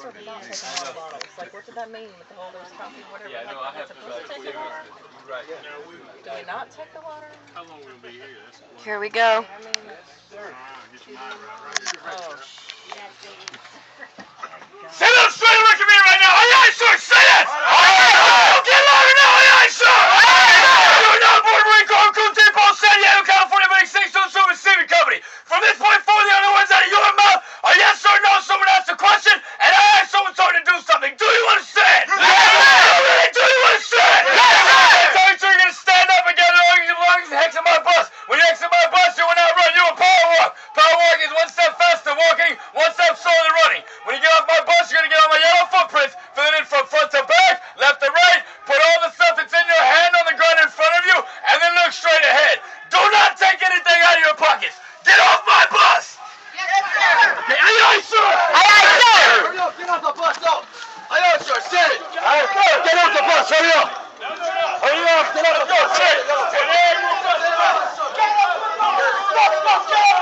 or do not take water bottles? Like, what did that mean with the whole there's coffee, whatever? Yeah, no, I have to supposed to take the water? Right. Do we not take the water? How long will we be here? Here we go. I mean, Get your mind right. oh, Say that straight and look at me right now. Aye, aye, sir. Say that. Don't get louder now. Aye, aye, sir. You're not board Marine Corps, Coon Depot, San Diego, California, Big 602 Receiving Company. From this point forward, the only words out of your mouth are yes or no. Someone asks a question, and I ask someone told to do something. Do you understand? Yes. Do you understand? Yes. I tell you, you're gonna stand up and get your lungs and exit my bus. When you exit my bus, you will not run. You will power walk. Power walk is one step faster walking, one step slower than running. When you get off my bus, you're gonna get on my yellow footprints, fill it in from front to back, left to right, put all the stuff that's in your hand on the ground in front of you, and then look straight ahead. Do not take anything out of your pockets. Get off my bus! Yes, sir! Okay, aye, aye, sir! Aye, aye, sir! Hurry up, get off the bus, go! Aye, aye, sir, sit it! Aye, sir, get off the bus, hurry up! Hurry up, get off the bus, sit it! Get off the bus!